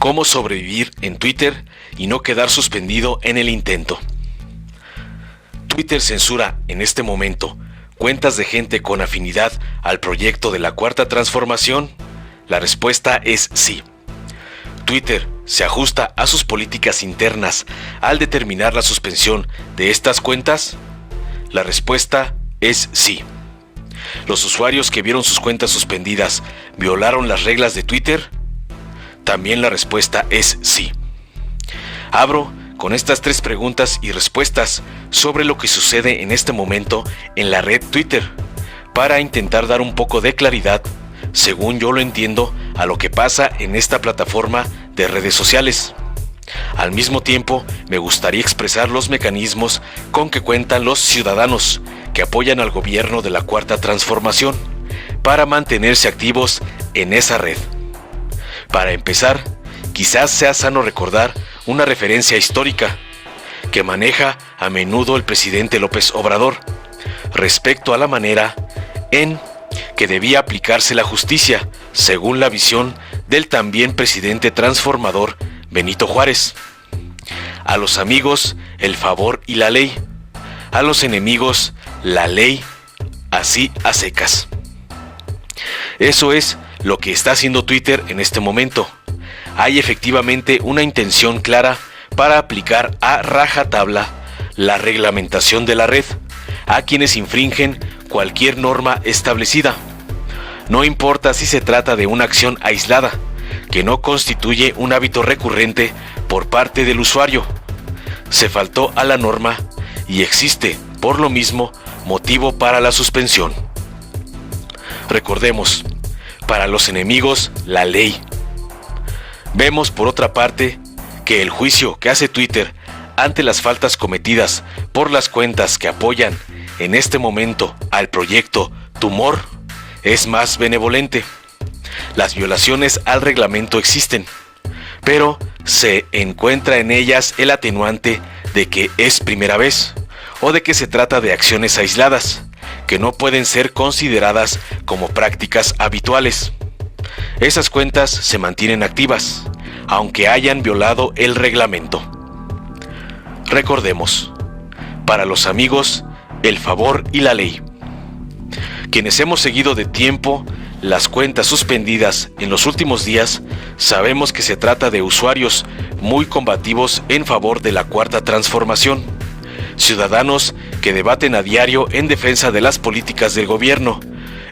Cómo sobrevivir en Twitter y no quedar suspendido en el intento. Twitter censura en este momento cuentas de gente con afinidad al proyecto de la Cuarta Transformación. La respuesta es sí. Twitter se ajusta a sus políticas internas al determinar la suspensión de estas cuentas. La respuesta es sí. ¿Los usuarios que vieron sus cuentas suspendidas violaron las reglas de Twitter? También la respuesta es sí. Abro con estas 3 preguntas y respuestas sobre lo que sucede en este momento en la red Twitter, para intentar dar un poco de claridad, según yo lo entiendo, a lo que pasa en esta plataforma de redes sociales. Al mismo tiempo, me gustaría expresar los mecanismos con que cuentan los ciudadanos que apoyan al gobierno de la Cuarta Transformación para mantenerse activos en esa red. Para empezar, quizás sea sano recordar una referencia histórica que maneja a menudo el presidente López Obrador respecto a la manera en que debía aplicarse la justicia según la visión del también presidente transformador Benito Juárez. A los amigos, el favor y la ley. A los enemigos, la ley, así a secas. Eso es lo que está haciendo Twitter en este momento. Hay efectivamente una intención clara para aplicar a rajatabla la reglamentación de la red a quienes infringen cualquier norma establecida. No importa si se trata de una acción aislada, que no constituye un hábito recurrente por parte del usuario. Se faltó a la norma y existe, por lo mismo, motivo para la suspensión. Recordemos, para los enemigos, la ley. Vemos, por otra parte, que el juicio que hace Twitter ante las faltas cometidas por las cuentas que apoyan en este momento al proyecto Tumor es más benevolente. Las violaciones al reglamento existen, pero se encuentra en ellas el atenuante de que es primera vez o de que se trata de acciones aisladas que no pueden ser consideradas como prácticas habituales. Esas cuentas se mantienen activas, aunque hayan violado el reglamento. Recordemos, para los amigos, el favor y la ley. Quienes hemos seguido de tiempo las cuentas suspendidas en los últimos días, sabemos que se trata de usuarios muy combativos en favor de la Cuarta Transformación, ciudadanos que debaten a diario en defensa de las políticas del gobierno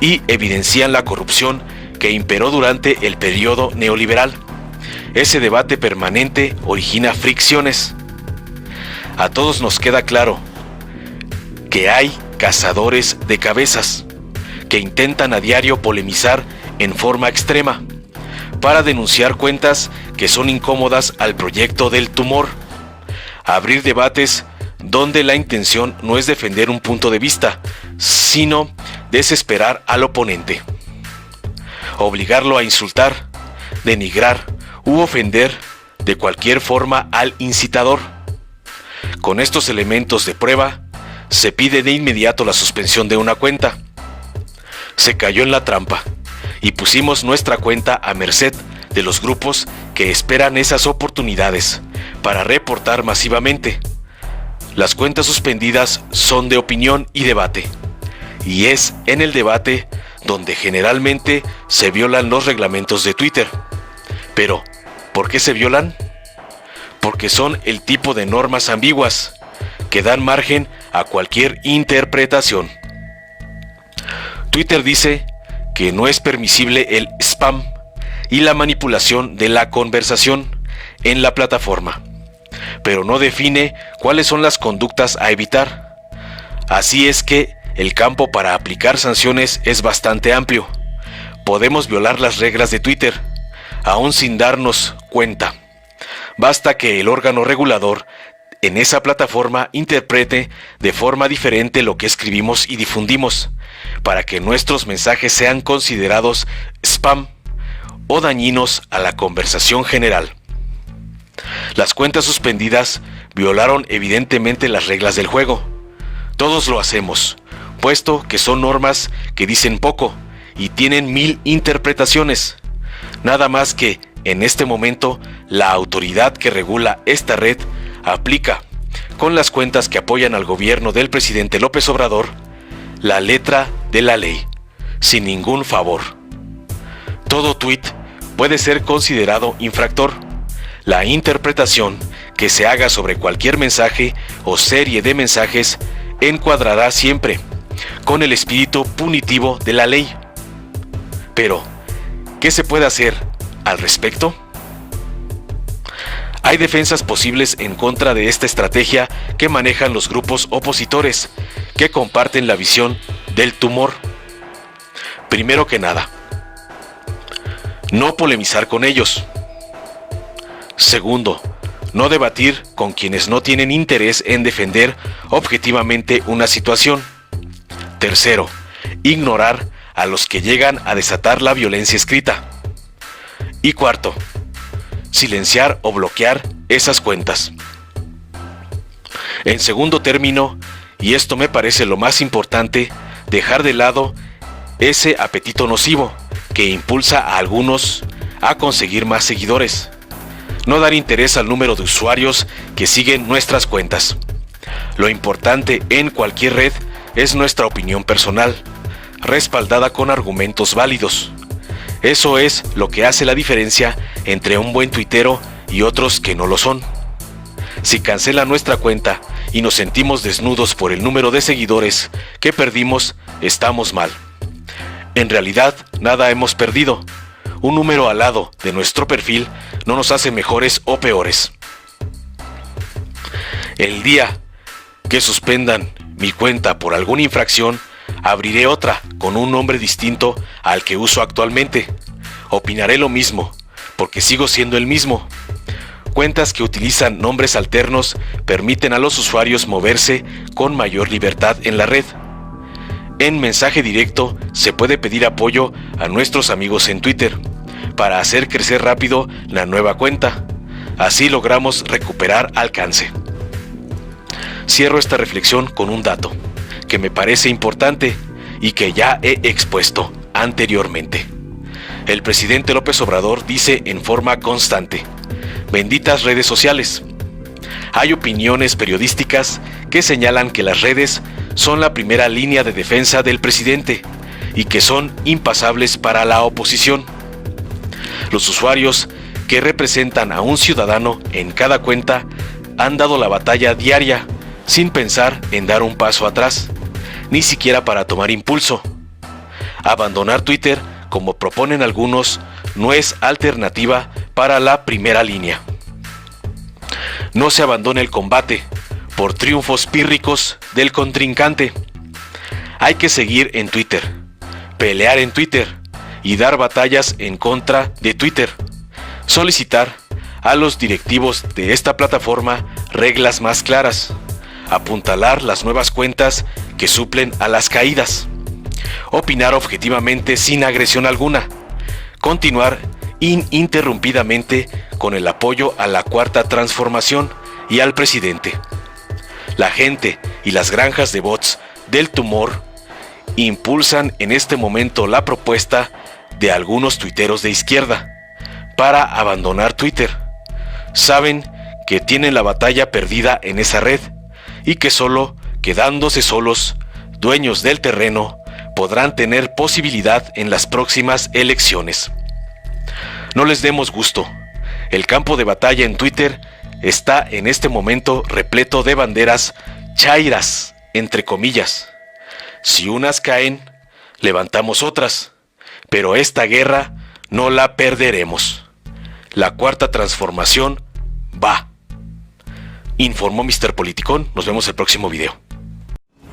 y evidencian la corrupción que imperó durante el periodo neoliberal. Ese debate permanente origina fricciones. A todos nos queda claro que hay cazadores de cabezas que intentan a diario polemizar en forma extrema para denunciar cuentas que son incómodas al proyecto del Tumor, abrir debates donde la intención no es defender un punto de vista, sino desesperar al oponente, obligarlo a insultar, denigrar u ofender de cualquier forma al incitador. Con estos elementos de prueba, se pide de inmediato la suspensión de una cuenta. Se cayó en la trampa y pusimos nuestra cuenta a merced de los grupos que esperan esas oportunidades para reportar masivamente. Las cuentas suspendidas son de opinión y debate, y es en el debate donde generalmente se violan los reglamentos de Twitter. Pero, ¿por qué se violan? Porque son el tipo de normas ambiguas que dan margen a cualquier interpretación. Twitter dice que no es permisible el spam y la manipulación de la conversación en la plataforma, pero no define cuáles son las conductas a evitar. Así es que el campo para aplicar sanciones es bastante amplio. Podemos violar las reglas de Twitter, aún sin darnos cuenta. Basta que el órgano regulador en esa plataforma interprete de forma diferente lo que escribimos y difundimos, para que nuestros mensajes sean considerados spam o dañinos a la conversación general. Las cuentas suspendidas violaron evidentemente las reglas del juego. Todos lo hacemos, puesto que son normas que dicen poco y tienen 1000 interpretaciones. Nada más que en este momento, la autoridad que regula esta red aplica, con las cuentas que apoyan al gobierno del presidente López Obrador, la letra de la ley, sin ningún favor. Todo tuit puede ser considerado infractor. La interpretación que se haga sobre cualquier mensaje o serie de mensajes encuadrará siempre con el espíritu punitivo de la ley. Pero, ¿qué se puede hacer al respecto? Hay defensas posibles en contra de esta estrategia que manejan los grupos opositores que comparten la visión del tumor. Primero que nada, no polemizar con ellos. Segundo, no debatir con quienes no tienen interés en defender objetivamente una situación. Tercero, ignorar a los que llegan a desatar la violencia escrita. Y cuarto, silenciar o bloquear esas cuentas. En segundo término, y esto me parece lo más importante, dejar de lado ese apetito nocivo que impulsa a algunos a conseguir más seguidores. No dar interés al número de usuarios que siguen nuestras cuentas. Lo importante en cualquier red es nuestra opinión personal, respaldada con argumentos válidos. Eso es lo que hace la diferencia entre un buen tuitero y otros que no lo son. Si cancelan nuestra cuenta y nos sentimos desnudos por el número de seguidores que perdimos, estamos mal. En realidad, nada hemos perdido. Un número al lado de nuestro perfil no nos hace mejores o peores. El día que suspendan mi cuenta por alguna infracción, abriré otra con un nombre distinto al que uso actualmente. Opinaré lo mismo, porque sigo siendo el mismo. Cuentas que utilizan nombres alternos permiten a los usuarios moverse con mayor libertad en la red. En mensaje directo se puede pedir apoyo a nuestros amigos en Twitter para hacer crecer rápido la nueva cuenta. Así logramos recuperar alcance. Cierro esta reflexión con un dato que me parece importante y que ya he expuesto anteriormente. El presidente López Obrador dice en forma constante: benditas redes sociales. Hay opiniones periodísticas que señalan que las redes son la primera línea de defensa del presidente y que son impasables para la oposición. Los usuarios que representan a un ciudadano en cada cuenta han dado la batalla diaria sin pensar en dar un paso atrás, ni siquiera para tomar impulso. Abandonar Twitter, como proponen algunos, no es alternativa para la primera línea. No se abandone el combate por triunfos pírricos del contrincante. Hay que seguir en Twitter, pelear en Twitter y dar batallas en contra de Twitter. Solicitar a los directivos de esta plataforma reglas más claras. Apuntalar las nuevas cuentas que suplen a las caídas. Opinar objetivamente sin agresión alguna. Continuar ininterrumpidamente con el apoyo a la Cuarta Transformación y al presidente. La gente y las granjas de bots del tumor impulsan en este momento la propuesta de algunos tuiteros de izquierda para abandonar Twitter. Saben que tienen la batalla perdida en esa red y que solo quedándose solos, dueños del terreno, podrán tener posibilidad en las próximas elecciones. No les demos gusto. El campo de batalla en Twitter está en este momento repleto de banderas chairas, entre comillas. Si unas caen, levantamos otras, pero esta guerra no la perderemos. La Cuarta Transformación va. Informó Mr. Politicón. Nos vemos el próximo video.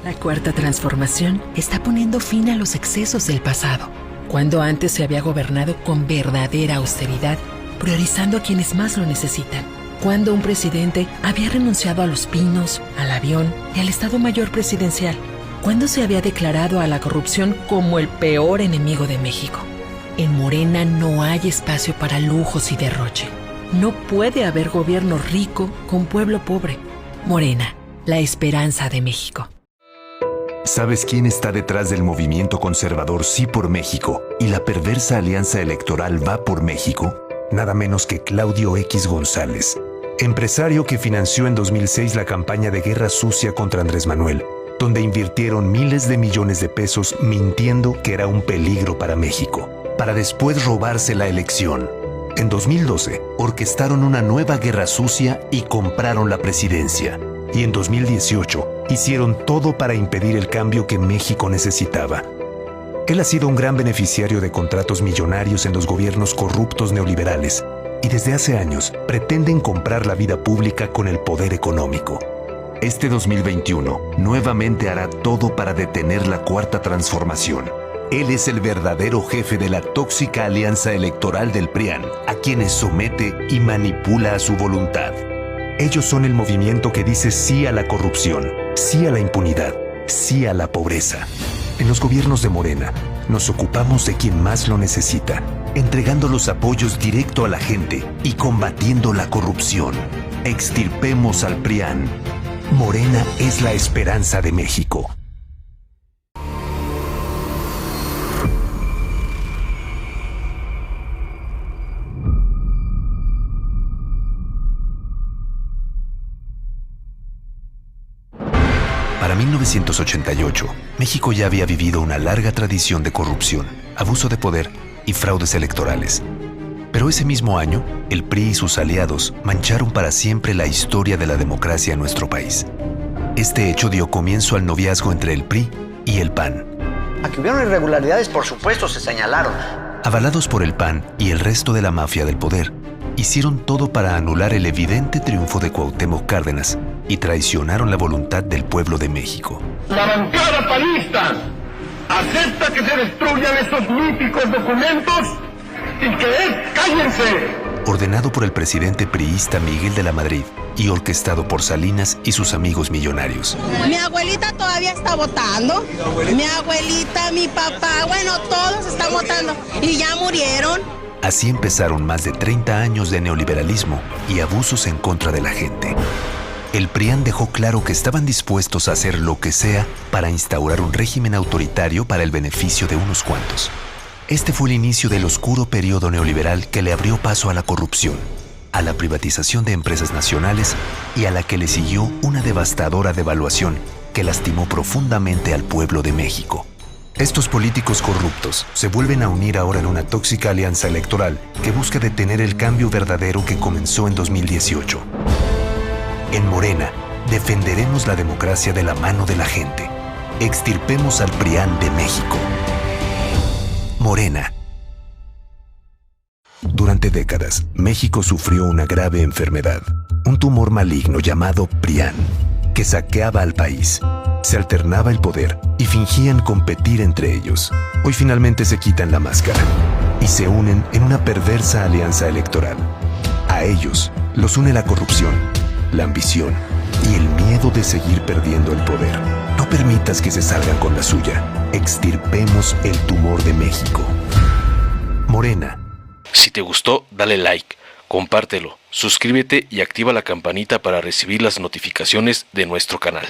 La Cuarta Transformación está poniendo fin a los excesos del pasado, cuando antes se había gobernado con verdadera austeridad, priorizando a quienes más lo necesitan. Cuando un presidente había renunciado a los pinos, al avión y al Estado Mayor Presidencial. Cuando se había declarado a la corrupción como el peor enemigo de México. En Morena no hay espacio para lujos y derroche. No puede haber gobierno rico con pueblo pobre. Morena, la esperanza de México. ¿Sabes quién está detrás del movimiento conservador Sí por México y la perversa alianza electoral Va por México? nada menos que Claudio X González, empresario que financió en 2006 la campaña de guerra sucia contra Andrés Manuel, donde invirtieron miles de millones de pesos mintiendo que era un peligro para México, para después robarse la elección. En 2012, orquestaron una nueva guerra sucia y compraron la presidencia. Y en 2018, hicieron todo para impedir el cambio que México necesitaba. Él ha sido un gran beneficiario de contratos millonarios en los gobiernos corruptos neoliberales, y desde hace años pretenden comprar la vida pública con el poder económico. Este 2021 nuevamente hará todo para detener la Cuarta Transformación. Él es el verdadero jefe de la tóxica alianza electoral del PRIAN, a quienes somete y manipula a su voluntad. Ellos son el movimiento que dice sí a la corrupción, sí a la impunidad, sí a la pobreza. En los gobiernos de Morena, nos ocupamos de quien más lo necesita, entregando los apoyos directo a la gente y combatiendo la corrupción. Extirpemos al PRIAN. Morena es la esperanza de México. Para 1988, México ya había vivido una larga tradición de corrupción, abuso de poder y fraudes electorales. Pero ese mismo año, el PRI y sus aliados mancharon para siempre la historia de la democracia en nuestro país. Este hecho dio comienzo al noviazgo entre el PRI y el PAN. A que hubieron irregularidades, por supuesto, se señalaron. Avalados por el PAN y el resto de la mafia del poder, hicieron todo para anular el evidente triunfo de Cuauhtémoc Cárdenas y traicionaron la voluntad del pueblo de México. La bancada panista acepta que se destruyan estos míticos documentos y que cállense. Ordenado por el presidente priista Miguel de la Madrid y orquestado por Salinas y sus amigos millonarios. Mi abuelita todavía está votando. Mi abuelita, mi papá, bueno, todos están votando y ya murieron. Así empezaron más de 30 años de neoliberalismo y abusos en contra de la gente. El PRIAN dejó claro que estaban dispuestos a hacer lo que sea para instaurar un régimen autoritario para el beneficio de unos cuantos. Este fue el inicio del oscuro periodo neoliberal que le abrió paso a la corrupción, a la privatización de empresas nacionales y a la que le siguió una devastadora devaluación que lastimó profundamente al pueblo de México. Estos políticos corruptos se vuelven a unir ahora en una tóxica alianza electoral que busca detener el cambio verdadero que comenzó en 2018. En Morena, defenderemos la democracia de la mano de la gente. Extirpemos al PRIAN de México. Morena. Durante décadas, México sufrió una grave enfermedad, un tumor maligno llamado PRIAN, que saqueaba al país. Se alternaba el poder y fingían competir entre ellos. Hoy finalmente se quitan la máscara y se unen en una perversa alianza electoral. A ellos los une la corrupción, la ambición y el miedo de seguir perdiendo el poder. No permitas que se salgan con la suya. Extirpemos el tumor de México. Morena. Si te gustó, dale like, compártelo, suscríbete y activa la campanita para recibir las notificaciones de nuestro canal.